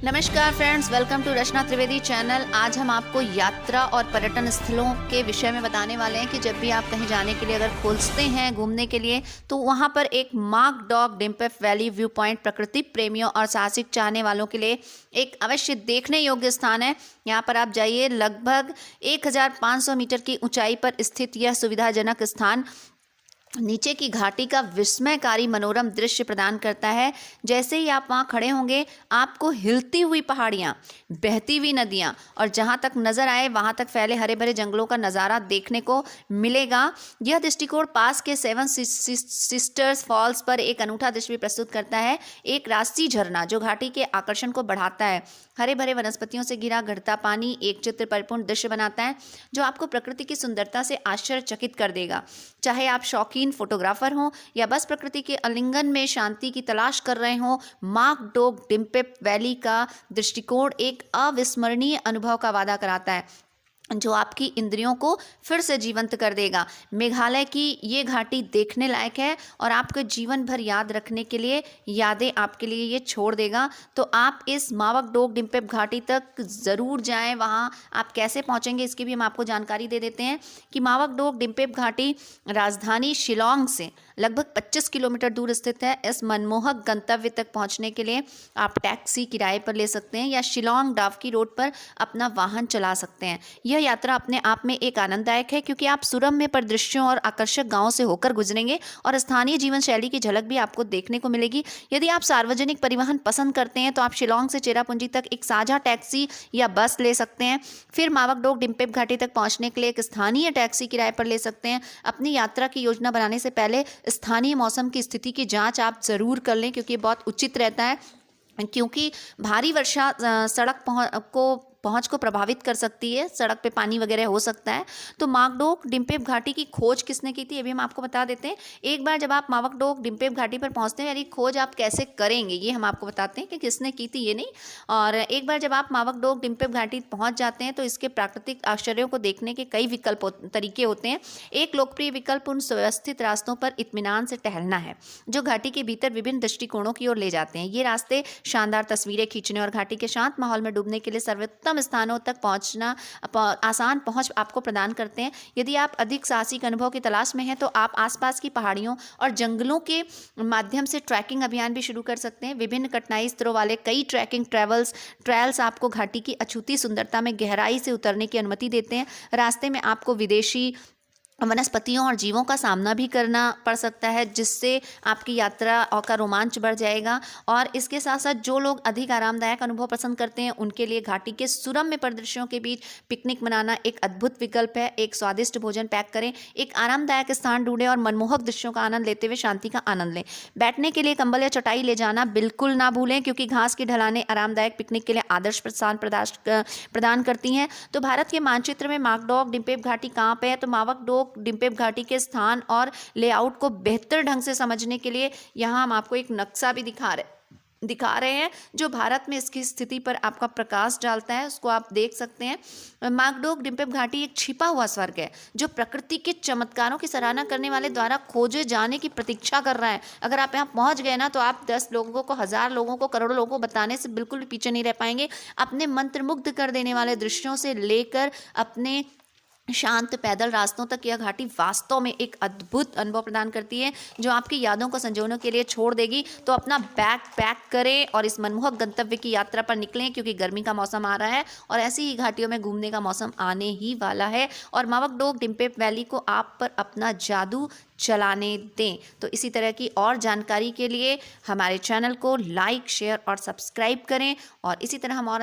नमस्कार friends, welcome to Rachna Trivedi channel. आज हम आपको यात्रा और पर्यटन स्थलों के विषय में बताने वाले हैं कि जब भी आप कहीं जाने के लिए अगर खोजते हैं घूमने के लिए, तो वहां पर एक मार्क डॉग डिम्पेफ वैली व्यू पॉइंट प्रकृति प्रेमियों और साहसिक चाहने वालों के लिए एक अवश्य देखने योग्य स्थान है। यहाँ पर आप जाइए। लगभग 1500 मीटर की ऊंचाई पर स्थित यह सुविधाजनक स्थान नीचे की घाटी का विस्मयकारी मनोरम दृश्य प्रदान करता है। जैसे ही आप वहाँ खड़े होंगे, आपको हिलती हुई पहाड़ियाँ, बहती हुई नदियाँ और जहाँ तक नज़र आए वहाँ तक फैले हरे भरे जंगलों का नज़ारा देखने को मिलेगा। यह दृष्टिकोण पास के सेवन सिस्टर्स फॉल्स पर एक अनूठा दृश्य भी प्रस्तुत करता है। एक रास्ती झरना जो घाटी के आकर्षण को बढ़ाता है। हरे भरे वनस्पतियों से घिरा घटता पानी एक चित्र परिपूर्ण दृश्य बनाता है जो आपको प्रकृति की सुंदरता से आश्चर्यचकित कर देगा। चाहे आप शौकीन फोटोग्राफर हों या बस प्रकृति के आलिंगन में शांति की तलाश कर रहे हों, मार्क डॉग डिम्पेफ वैली का दृष्टिकोण एक अविस्मरणीय अनुभव का वादा कराता है जो आपकी इंद्रियों को फिर से जीवंत कर देगा। मेघालय की ये घाटी देखने लायक है और आपको जीवन भर याद रखने के लिए यादें आपके लिए ये छोड़ देगा। तो आप इस मार्क डॉग डिम्पेफ घाटी तक ज़रूर जाएं। वहाँ आप कैसे पहुँचेंगे इसकी भी हम आपको जानकारी दे देते हैं कि मार्क डॉग डिम्पेफ घाटी राजधानी शिलोंग से लगभग 25 किलोमीटर दूर स्थित है। इस मनमोहक गंतव्य तक पहुंचने के लिए आप टैक्सी किराए पर ले सकते हैं या शिलोंग डावकी रोड पर अपना वाहन चला सकते हैं। यह यात्रा अपने आप में एक आनंददायक है क्योंकि आप सुरम्य परिदृश्यों और आकर्षक गांवों से होकर गुजरेंगे और स्थानीय जीवन शैली की झलक भी आपको देखने को मिलेगी। यदि आप सार्वजनिक परिवहन पसंद करते हैं तो आप शिलोंग से चेरापूंजी तक एक साझा टैक्सी या बस ले सकते हैं। फिर मार्क डॉग डिम्पेफ घाटी तक पहुंचने के लिए एक स्थानीय टैक्सी किराए पर ले सकते हैं। अपनी यात्रा की योजना बनाने से पहले स्थानीय मौसम की स्थिति की जांच आप ज़रूर कर लें क्योंकि ये बहुत उचित रहता है, क्योंकि भारी वर्षा सड़क पहुंच को प्रभावित कर सकती है। सड़क पे पानी वगैरह हो सकता है। तो मार्क डॉग डिम्पेफ घाटी की खोज किसने की थी ये भी हम आपको बता देते हैं। एक बार जब आप मार्क डॉग डिम्पेफ घाटी पर पहुंचते हैं, यानी खोज आप कैसे करेंगे ये हम आपको बताते हैं कि किसने की थी ये नहीं। और एक बार जब आप मार्क डॉग डिम्पेफ घाटी पहुंच जाते हैं तो इसके प्राकृतिक आश्चर्यों को देखने के कई तरीके होते हैं। एक लोकप्रिय विकल्प उन सुव्यवस्थित रास्तों पर इत्मीनान से टहलना है जो घाटी के भीतर विभिन्न दृष्टिकोणों की ओर ले जाते हैं। ये रास्ते शानदार तस्वीरें खींचने और घाटी के शांत माहौल में डूबने के लिए सर्वोत्तम स्थानों तक पहुंचना आसान पहुंच आपको प्रदान करते हैं। यदि आप अधिक साहसिक अनुभव की तलाश में हैं तो आप आसपास की पहाड़ियों और जंगलों के माध्यम से ट्रैकिंग अभियान भी शुरू कर सकते हैं। विभिन्न कठिनाई स्तरों वाले कई ट्रैकिंग ट्रायल्स आपको घाटी की अछूती सुंदरता में गहराई से उतरने की अनुमति देते हैं। रास्ते में आपको विदेशी वनस्पतियों और जीवों का सामना भी करना पड़ सकता है, जिससे आपकी यात्रा का रोमांच बढ़ जाएगा। और इसके साथ साथ जो लोग अधिक आरामदायक अनुभव पसंद करते हैं उनके लिए घाटी के सुरम्य परिदृश्यों के बीच पिकनिक मनाना एक अद्भुत विकल्प है। एक स्वादिष्ट भोजन पैक करें, एक आरामदायक स्थान ढूंढें और मनमोहक दृश्यों का आनंद लेते हुए शांति का आनंद लें। बैठने के लिए कंबल या चटाई ले जाना बिल्कुल ना भूलें क्योंकि घास की ढलानें आरामदायक पिकनिक के लिए आदर्श स्थान प्रदान करती हैं। तो भारत के मानचित्र में मार्क डॉग डिम्पेफ घाटी कहाँ पे है? तो मार्क डॉग डिम्पेफ घाटी के स्थान और लेआउट को बेहतर ढंग से समझने के लिए यहाँ हम आपको एक नक्शा भी दिखा रहे हैं जो भारत में इसकी स्थिति पर आपका प्रकाश डालता है। उसको आप देख सकते हैं। मार्क डॉग डिम्पेफ घाटी एक छिपा हुआ स्वर्ग है जो प्रकृति के चमत्कारों की सराहना करने वाले द्वारा खोजे जाने की प्रतीक्षा कर रहा है। अगर आप यहाँ पहुँच गए ना तो आप 10 लोगों को, 1000 लोगों को, करोड़ों लोगों को बताने से बिल्कुल भी पीछे नहीं रह पाएंगे। अपने मंत्रमुग्ध कर देने वाले दृश्यों से लेकर अपने शांत पैदल रास्तों तक यह घाटी वास्तव में एक अद्भुत अनुभव प्रदान करती है जो आपकी यादों को संजोने के लिए छोड़ देगी। तो अपना बैग पैक करें और इस मनमोहक गंतव्य की यात्रा पर निकलें क्योंकि गर्मी का मौसम आ रहा है और ऐसी ही घाटियों में घूमने का मौसम आने ही वाला है। और मार्क डॉग डिम्पेफ वैली को आप पर अपना जादू चलाने दें। तो इसी तरह की और जानकारी के लिए हमारे चैनल को लाइक, शेयर और सब्सक्राइब करें और इसी तरह हम और